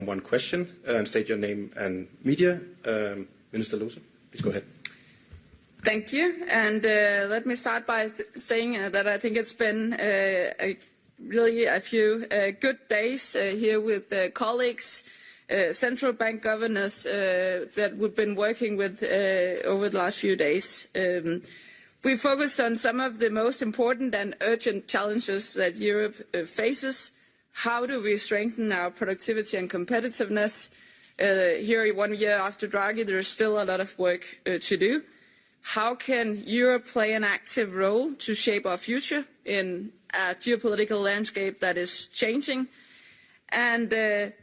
one question and state your name and media. Minister Lose, please go ahead. Thank you. And let me start by saying that I think it's been really a few good days here with colleagues, central bank governors that we've been working with over the last few days. We focused on some of the most important and urgent challenges that Europe faces. How do we strengthen our productivity and competitiveness? Here, 1 year after Draghi, there is still a lot of work to do. How can Europe play an active role to shape our future in a geopolitical landscape that is changing? And there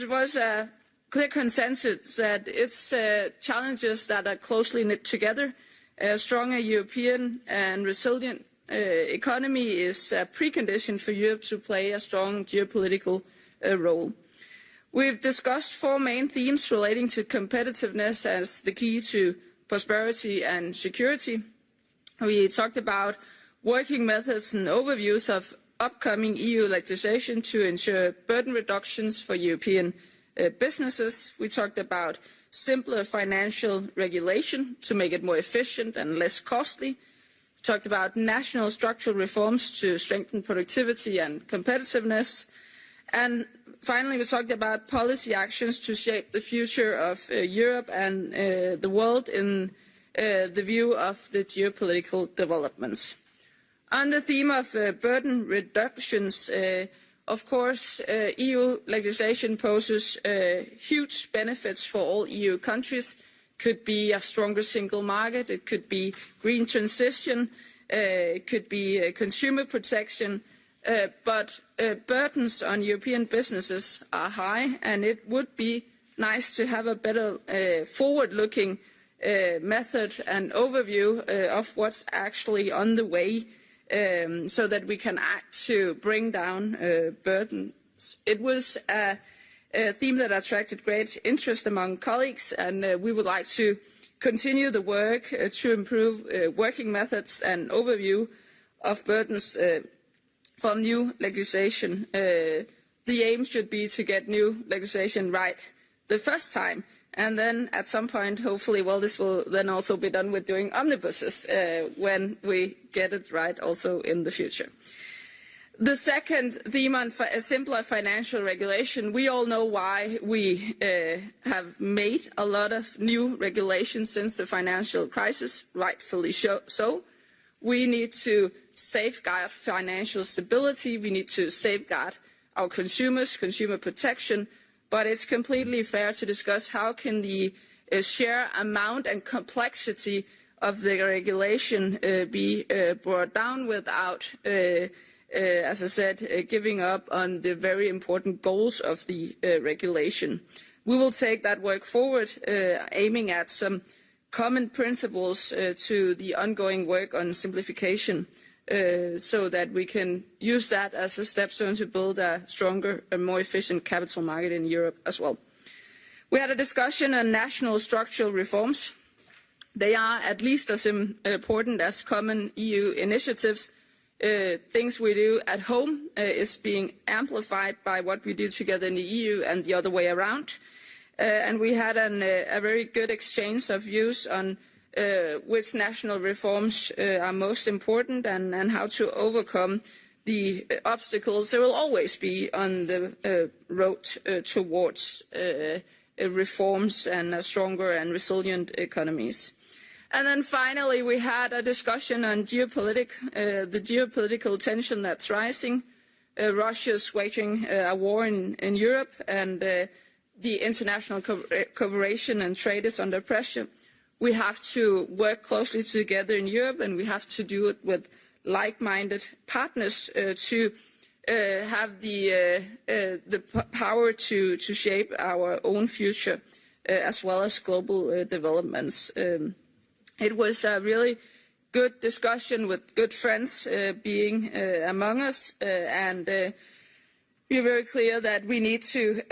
was a clear consensus that it's challenges that are closely knit together. A stronger European and resilient economy is a precondition for Europe to play a strong geopolitical role. We've discussed 4 main themes relating to competitiveness as the key to prosperity and security. We talked about working methods and overviews of upcoming EU legislation to ensure burden reductions for European businesses. We talked about simpler financial regulation to make it more efficient and less costly. We talked about national structural reforms to strengthen productivity and competitiveness. And finally, we talked about policy actions to shape the future of Europe and the world in the view of the geopolitical developments. On the theme of burden reductions, of course, EU legislation poses huge benefits for all EU countries. Could be a stronger single market, it could be green transition, it could be consumer protection, but burdens on European businesses are high, and it would be nice to have a better forward-looking method and overview of what's actually on the way, so that we can act to bring down burdens. It was a theme that attracted great interest among colleagues, and we would like to continue the work to improve working methods and overview of burdens from new legislation. The aim should be to get new legislation right the first time, and then at some point, hopefully, well, this will then also be done with doing omnibuses when we get it right also in the future. The second theme on a simpler financial regulation, we all know why we have made a lot of new regulations since the financial crisis, rightfully so. We need to safeguard financial stability, we need to safeguard our consumers, consumer protection, but it's completely fair to discuss how can the sheer amount and complexity of the regulation be brought down without, as I said, giving up on the very important goals of the regulation. We will take that work forward, aiming at some common principles to the ongoing work on simplification, so that we can use that as a stepstone to build a stronger and more efficient capital market in Europe as well. We had a discussion on national structural reforms. They are at least as important as common EU initiatives. Things we do at home is being amplified by what we do together in the EU and the other way around. And we had a very good exchange of views on which national reforms are most important and how to overcome the obstacles there will always be on the road towards reforms and stronger and resilient economies. And then finally, we had a discussion on the geopolitical tension that's rising. Russia's waging a war in Europe, and the international cooperation and trade is under pressure. We have to work closely together in Europe, and we have to do it with like-minded partners to have the power to shape our own future, as well as global developments. It was a really good discussion with good friends being among us, and we are very clear that we need to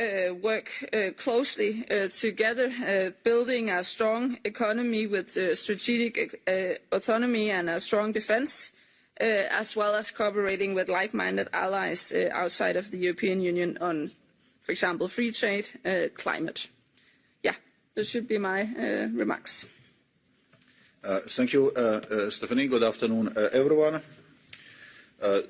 work closely together, building a strong economy with strategic autonomy and a strong defence, as well as cooperating with like-minded allies outside of the European Union on for example, free trade, climate. Yeah, this should be my remarks. Thank you, Stephanie. Good afternoon, everyone.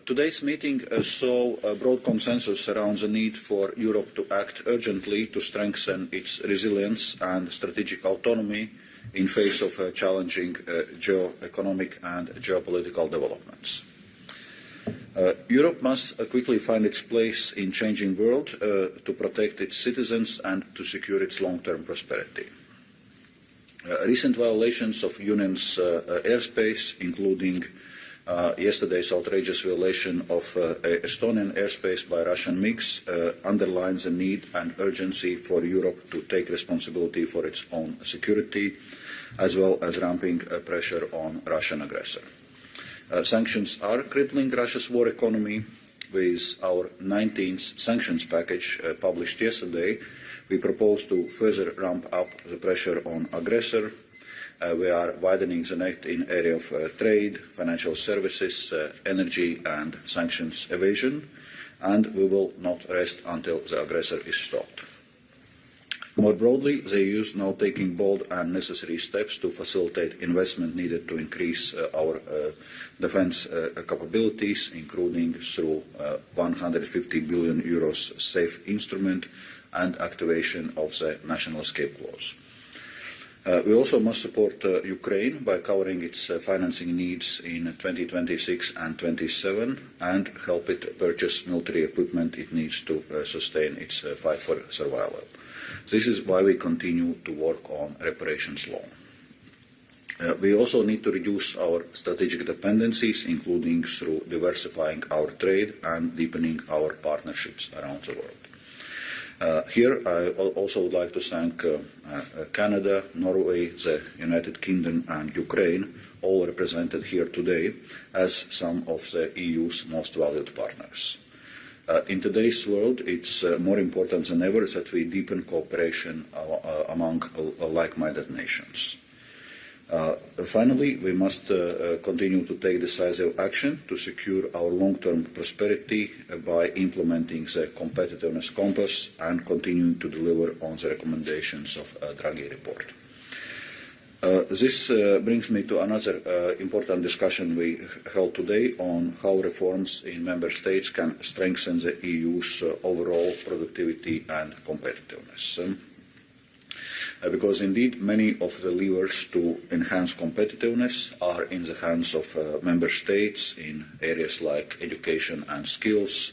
Today's meeting saw a broad consensus around the need for Europe to act urgently to strengthen its resilience and strategic autonomy in face of challenging geo-economic and geopolitical developments. Europe must quickly find its place in a changing world to protect its citizens and to secure its long-term prosperity. Recent violations of Union's airspace, including yesterday's outrageous violation of Estonian airspace by Russian MiGs, underlines the need and urgency for Europe to take responsibility for its own security, as well as ramping pressure on Russian aggressor. Sanctions are crippling Russia's war economy. With our 19th sanctions package published yesterday, we propose to further ramp up the pressure on aggressor. We are widening the net in area of trade, financial services, energy and sanctions evasion, and we will not rest until the aggressor is stopped. More broadly, the EU is now taking bold and necessary steps to facilitate investment needed to increase our defence capabilities, including through €150 billion SAFE instrument and activation of the National Escape Clause. We also must support Ukraine by covering its financing needs in 2026 and 2027 and help it purchase military equipment it needs to sustain its fight for survival. This is why we continue to work on reparations law. We also need to reduce our strategic dependencies, including through diversifying our trade and deepening our partnerships around the world. Here, I also would like to thank Canada, Norway, the United Kingdom and Ukraine, all represented here today, as some of the EU's most valued partners. In today's world, it's more important than ever that we deepen cooperation among like-minded nations. Finally, we must continue to take decisive action to secure our long-term prosperity by implementing the competitiveness compass and continuing to deliver on the recommendations of the Draghi report. This brings me to another important discussion we held today on how reforms in member states can strengthen the EU's overall productivity and competitiveness. Because indeed many of the levers to enhance competitiveness are in the hands of member states in areas like education and skills,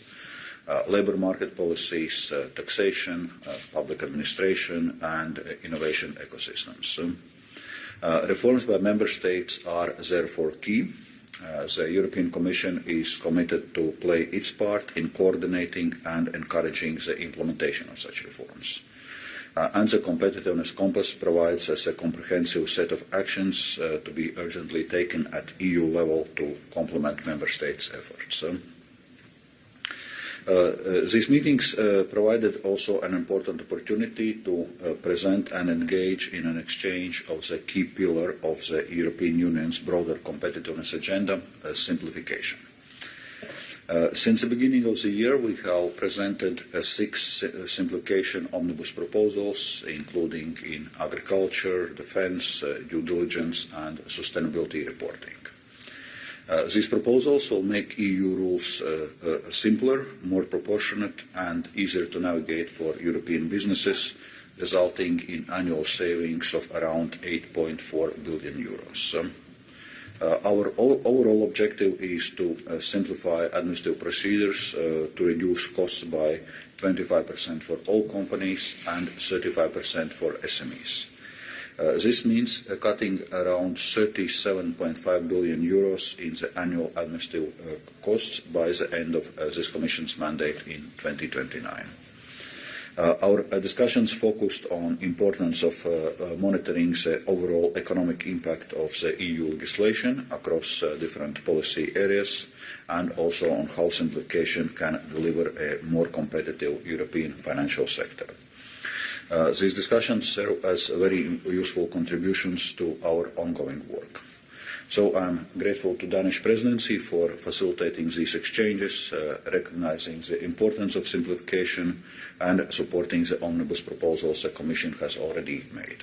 labour market policies, taxation, public administration and innovation ecosystems. Reforms by member states are therefore key. The European Commission is committed to play its part in coordinating and encouraging the implementation of such reforms. And the competitiveness compass provides us a comprehensive set of actions to be urgently taken at EU level to complement member states' efforts. These meetings provided also an important opportunity to present and engage in an exchange of the key pillar of the European Union's broader competitiveness agenda, simplification. Since the beginning of the year, we have presented 6 simplification omnibus proposals, including in agriculture, defence, due diligence and sustainability reporting. These proposals will make EU rules simpler, more proportionate and easier to navigate for European businesses, resulting in annual savings of around €8.4 billion. Our overall objective is to simplify administrative procedures to reduce costs by 25% for all companies and 35% for SMEs. This means cutting around €37.5 billion in the annual administrative costs by the end of this Commission's mandate in 2029. Our discussions focused on the importance of monitoring the overall economic impact of the EU legislation across different policy areas and also on how simplification can deliver a more competitive European financial sector. These discussions serve as very useful contributions to our ongoing work. So I'm grateful to Danish Presidency for facilitating these exchanges, recognizing the importance of simplification and supporting the omnibus proposals the Commission has already made.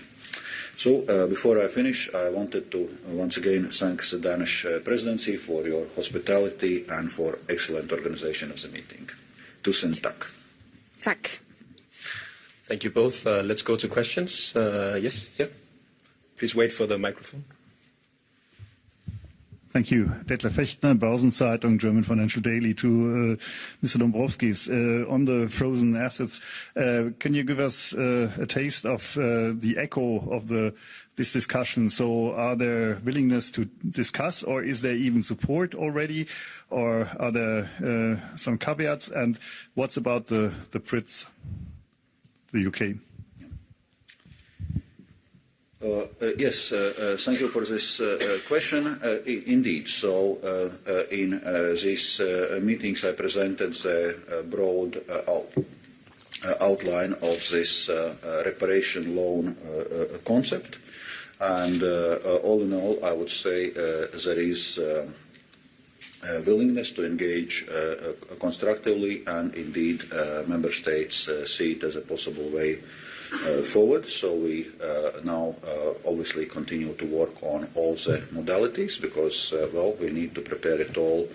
So before I finish, I wanted to once again thank the Danish Presidency for your hospitality and for excellent organization of the meeting. Tusen tak. Tak. Thank you both. Let's go to questions. Yes, yeah. Please wait for the microphone. Thank you. Detlef Fechtner, Börsenzeitung, German Financial Daily. To Mr. Dombrovskis, on the frozen assets, can you give us a taste of the echo of this discussion? So are there willingness to discuss, or is there even support already, or are there some caveats? And what's about the Brits, the UK? Yes, thank you for this question. Indeed, so in these meetings I presented the broad outline of this reparation loan concept, and all in all I would say there is willingness to engage constructively, and indeed member states see it as a possible way forward. So we now obviously continue to work on all the modalities because, well, we need to prepare it all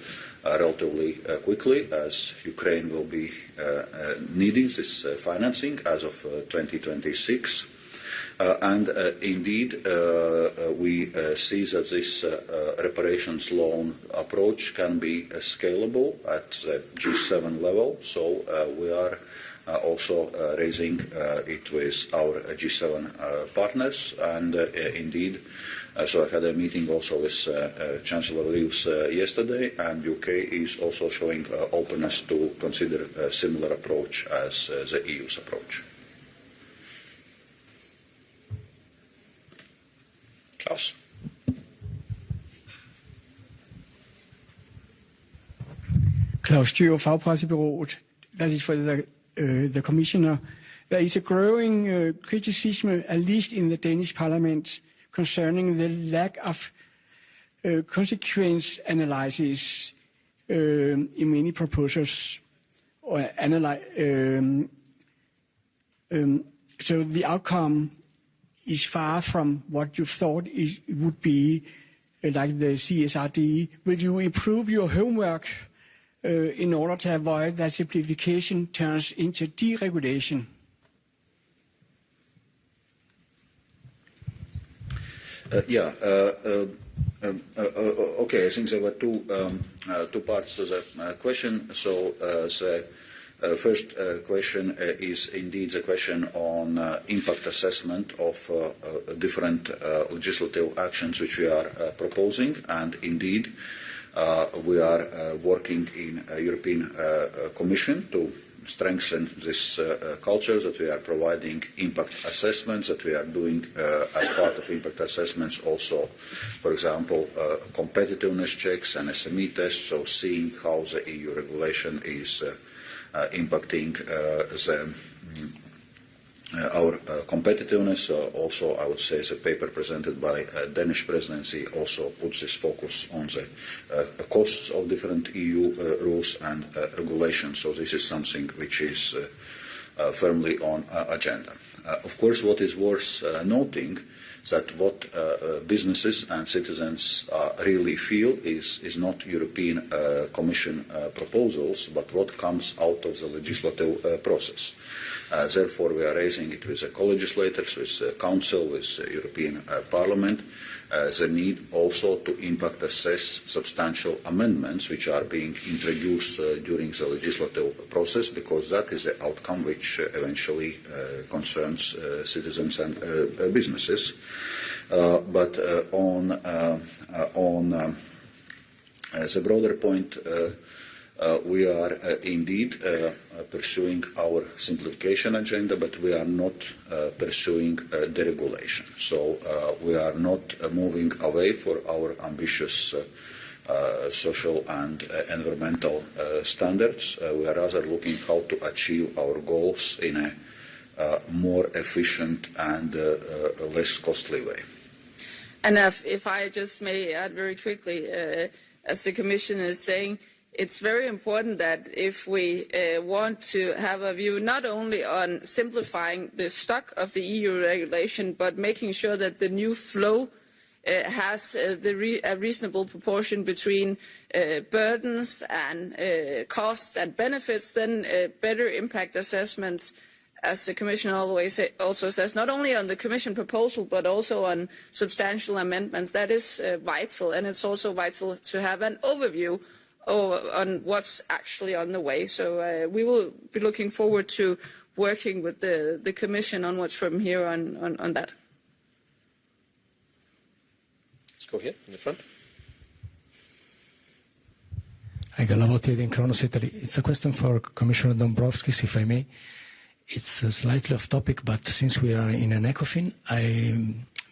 relatively quickly, as Ukraine will be needing this financing as of 2026. And indeed, we see that this reparations loan approach can be scalable at the G7 level. So we are also raising it with our G7 partners, and indeed, so I had a meeting also with Chancellor Reeves yesterday, and UK is also showing openness to consider a similar approach as the EU's approach. Klaus. Klaus Djør, Fagpressebyrået. That is for the Commissioner. There is a growing criticism, at least in the Danish Parliament, concerning the lack of consequence analysis in many proposals. So the outcome is far from what you thought it would be, like the CSRD. Will you improve your homework in order to avoid that simplification turns into deregulation? Okay, I think there were two parts to the question. So the first question is indeed the question on impact assessment of different legislative actions which we are proposing, and indeed we are working in European Commission to strengthen this culture, that we are providing impact assessments, that we are doing as part of impact assessments also, for example, competitiveness checks and SME tests, so seeing how the EU regulation is impacting our competitiveness. Also, I would say the paper presented by Danish Presidency also puts this focus on the costs of different EU rules and regulations. So this is something which is firmly on agenda. Of course, what is worth noting that what businesses and citizens really feel is not European Commission proposals, but what comes out of the legislative process. Therefore, we are raising it with the co-legislators, with the Council, with the European Parliament, the need also to impact assess substantial amendments which are being introduced during the legislative process, because that is the outcome which eventually concerns citizens and businesses. But on the broader point, we are indeed pursuing our simplification agenda, but we are not pursuing deregulation. So we are not moving away for our ambitious social and environmental standards. We are rather looking how to achieve our goals in a more efficient and less costly way. And if I just may add very quickly, as the Commission is saying, it's very important that if we want to have a view not only on simplifying the stock of the EU regulation, but making sure that the new flow has a reasonable proportion between burdens and costs and benefits, then better impact assessments, as the Commission always also says, not only on the Commission proposal but also on substantial amendments. That is vital, and it's also vital to have an overview on what's actually on the way. So we will be looking forward to working with the Commission on what's from here on that. Let's go here in the front. Hi, Galavotti in Kronos, Italy. It's a question for Commissioner Dombrovskis, if I may. It's slightly off topic, but since we are in an ECOFIN,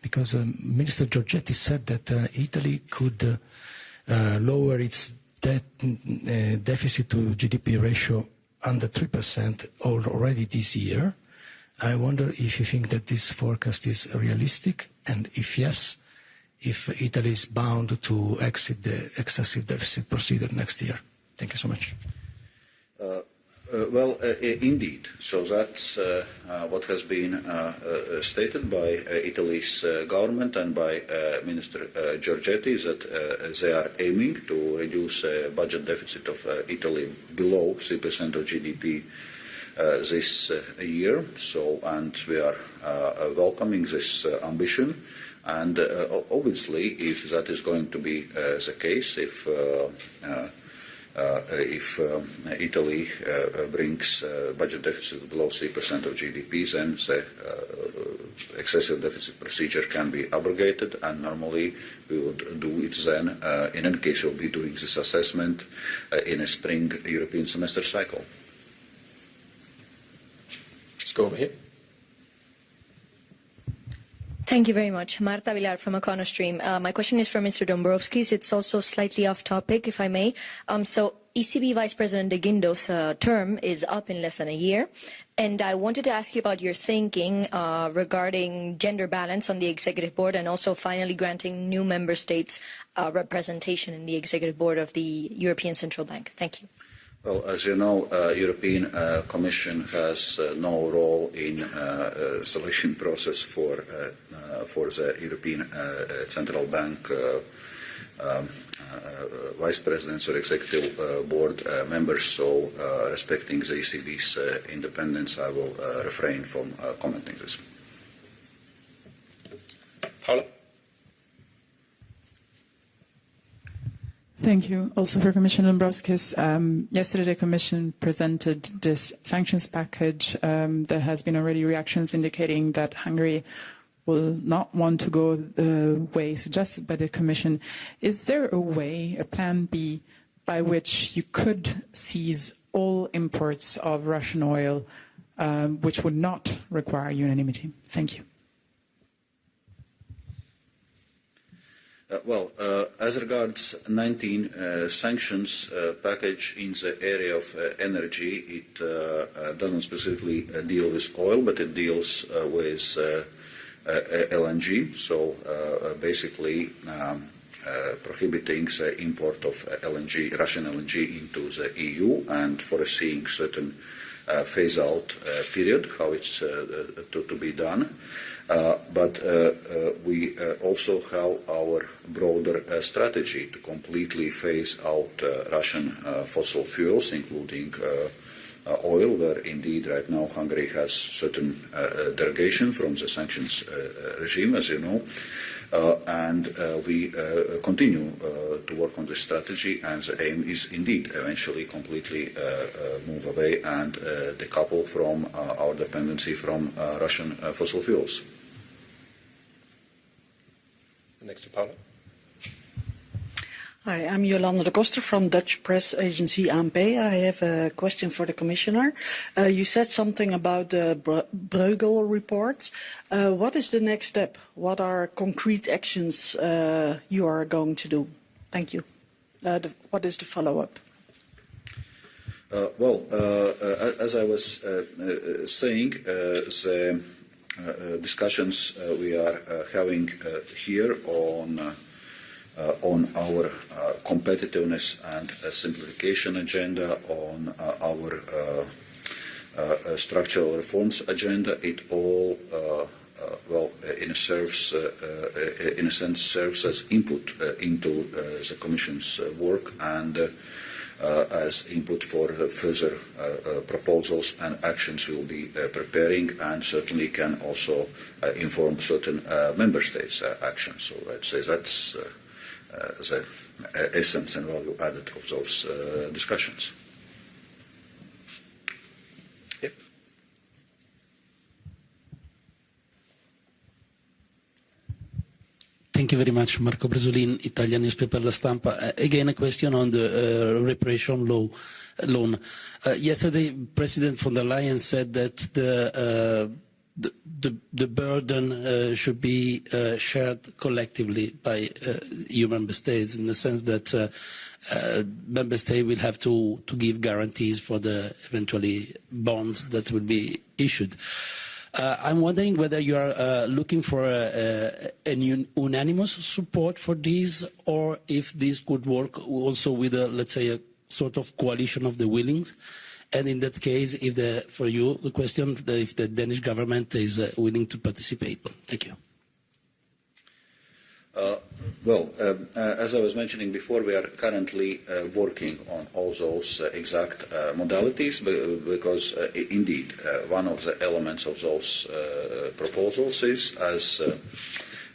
because Minister Giorgetti said that Italy could lower its deficit to GDP ratio under 3% already this year. I wonder if you think that this forecast is realistic, and if yes, if Italy is bound to exit the excessive deficit procedure next year. Thank you so much. Well, indeed. So that's what has been stated by Italy's government and by Minister Giorgetti, that they are aiming to reduce budget deficit of Italy below 3% of GDP this year. So, and we are welcoming this ambition. And obviously, if that is going to be the case, if Italy brings budget deficit below 3% of GDP, then the excessive deficit procedure can be abrogated, and normally we would do it then. In any case, we'll be doing this assessment in a spring European semester cycle. Let's go over here. Thank you very much. Marta Vilar from Econostream. My question is for Mr. Dombrovskis. It's also slightly off topic, if I may. So ECB Vice President de Guindos' term is up in less than a year. And I wanted to ask you about your thinking regarding gender balance on the executive board, and also finally granting new member states representation in the executive board of the European Central Bank. Thank you. Well, as you know, European Commission has no role in selection process for the European Central Bank vice presidents or executive board members. So, respecting the ECB's independence, I will refrain from commenting this. Paula? Thank you. Also for Commissioner Dombrovskis, yesterday the Commission presented this sanctions package. There has been already reactions indicating that Hungary will not want to go the way suggested by the Commission. Is there a way, a plan B, by which you could seize all imports of Russian oil, which would not require unanimity? Thank you. Well, as regards 19 sanctions package in the area of energy, it doesn't specifically deal with oil, but it deals with LNG. So basically prohibiting the import of LNG, Russian LNG into the EU, and foreseeing certain phase-out period, how it's to be done. But we also have our broader strategy to completely phase out Russian fossil fuels, including oil, where indeed right now Hungary has certain derogation from the sanctions regime, as you know. And we continue to work on this strategy, and the aim is indeed eventually completely move away and decouple from our dependency from Russian fossil fuels. Next to Paula. Hi, I'm Jolanda de Koster from Dutch press agency ANP. I have a question for the Commissioner. You said something about the Bruegel report. What is the next step? What are concrete actions you are going to do? Thank you. What is the follow-up? Well, as I was saying, the discussions we are having here on our competitiveness and simplification agenda, on our structural reforms agenda, it all in a sense serves as input into the Commission's work and as input for further proposals and actions we'll be preparing, and certainly can also inform certain member states' actions. So I'd say that's the essence and value added of those discussions. Yep. Thank you very much. Marco Bresolin, Italian newspaper La Stampa. Again, a question on the reparation loan. Yesterday, President von der Leyen said that the burden should be shared collectively by EU member states, in the sense that member states will have to give guarantees for the eventually bonds that will be issued. I'm wondering whether you are looking for an unanimous support for this, or if this could work also with, let's say, a sort of coalition of the willings. And in that case, for you, the question, if the Danish government is willing to participate. Thank you. As I was mentioning before, we are currently working on all those exact modalities, because indeed one of the elements of those proposals is, as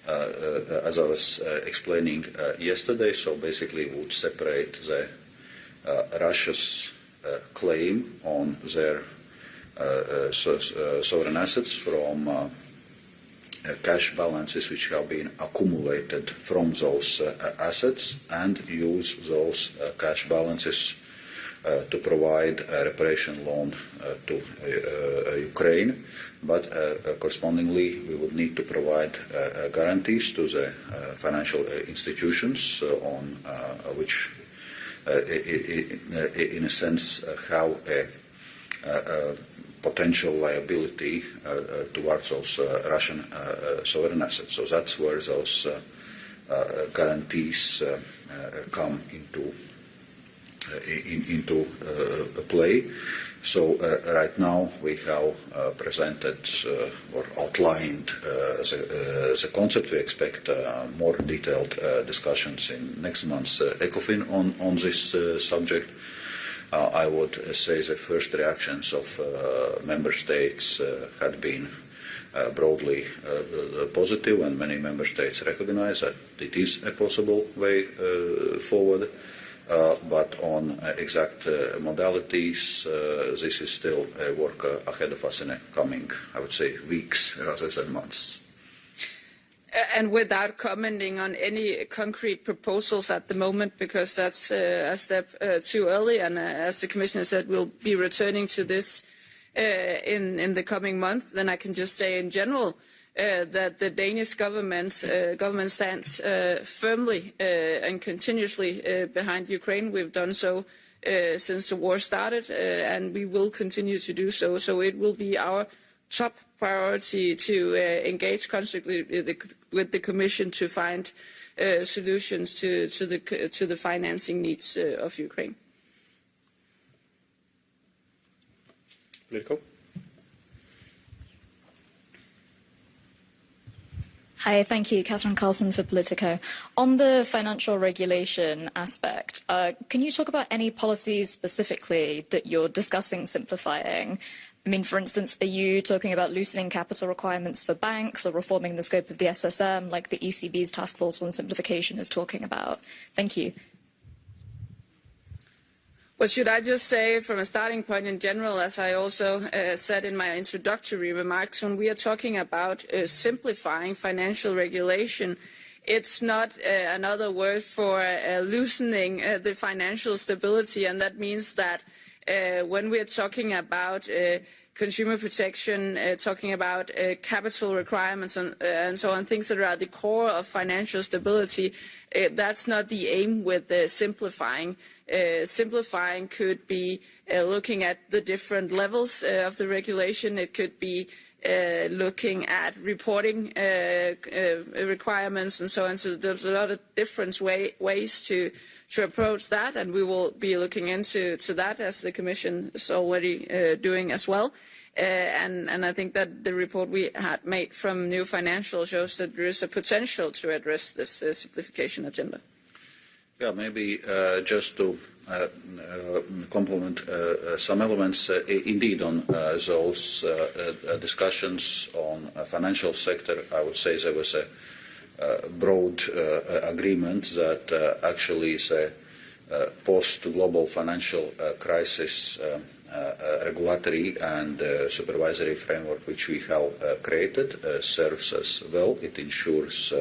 I was explaining yesterday, so basically would separate the Russia's claim on their sovereign assets from cash balances which have been accumulated from those assets, and use those cash balances to provide a reparation loan to Ukraine. But correspondingly, we would need to provide guarantees to the financial institutions on which, in a sense, how a potential liability towards those Russian sovereign assets. So that's where those guarantees come into play. So right now we have presented or outlined the concept. We expect more detailed discussions in next month's ECOFIN on this subject. I would say the first reactions of member states had been broadly positive, and many member states recognize that it is a possible way forward. But on exact modalities, this is still a work ahead of us in the coming, I would say, weeks rather than months. And without commenting on any concrete proposals at the moment, because that's a step too early, and as the Commissioner said, we'll be returning to this in the coming month, then I can just say in general that the Danish government stands firmly and continuously behind Ukraine. We've done so since the war started, and we will continue to do so. So it will be our top priority to engage constructively with the Commission to find solutions to the financing needs of Ukraine. Politico. Hi, thank you. Catherine Carlson for Politico. On the financial regulation aspect, can you talk about any policies specifically that you're discussing simplifying? I mean, for instance, are you talking about loosening capital requirements for banks or reforming the scope of the SSM like the ECB's task force on simplification is talking about? Thank you. Well, should I just say from a starting point in general, as I also said in my introductory remarks, when we are talking about simplifying financial regulation, it's not another word for loosening the financial stability, and that means that when we are talking about consumer protection, talking about capital requirements and so on, things that are at the core of financial stability, that's not the aim with simplifying. Simplifying could be looking at the different levels of the regulation. It could be looking at reporting requirements and so on. So there's a lot of different ways to approach that, and we will be looking into that, as the Commission is already doing as well. And I think that the report we had made from New Financial shows that there is a potential to address this simplification agenda. Yeah, maybe just to complement some elements, indeed on those discussions on financial sector, I would say there was a broad agreement that actually the post-global financial crisis regulatory and supervisory framework which we have created serves us well. It ensures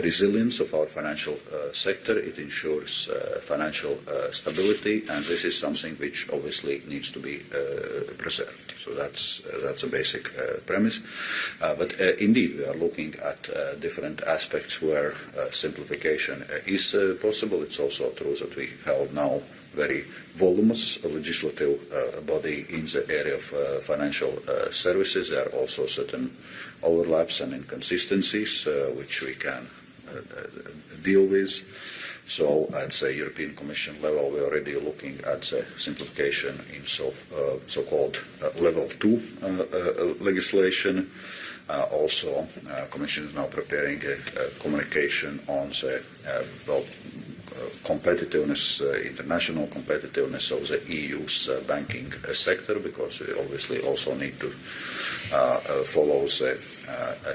resilience of our financial sector. It ensures financial stability, and this is something which obviously needs to be preserved. So that's a basic premise. But indeed, we are looking at different aspects where simplification is possible. It's also true that we have now very voluminous legislative body in the area of financial services. There are also certain overlaps and inconsistencies which we can deal with. So at the European Commission level, we're already looking at the simplification in so-called level 2 legislation. Also, Commission is now preparing a communication on the competitiveness, international competitiveness of the EU's banking sector, because we obviously also need to follow the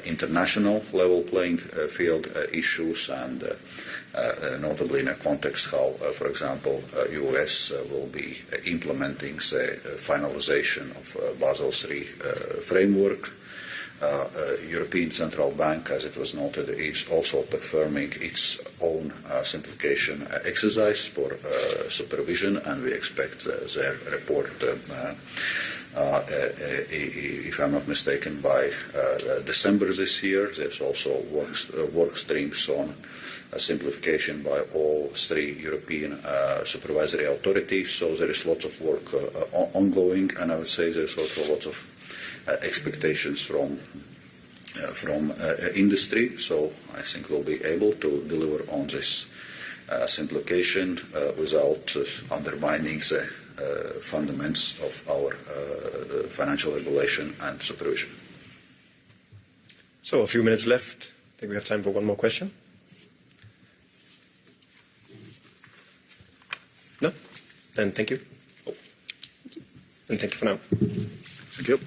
international level playing field issues, and notably in a context how, for example, US will be implementing the finalization of Basel III framework. European Central Bank, as it was noted, is also performing its own simplification exercise for supervision, and we expect their report, if I'm not mistaken, by December this year. There's also work streams on simplification by all three European supervisory authorities, so there is lots of work ongoing, and I would say there's also lots of expectations from industry, so I think we'll be able to deliver on this simplification without undermining the fundamentals of our financial regulation and supervision. So a few minutes left. I think we have time for one more question. No? Then thank you. And thank you for now. Thank you.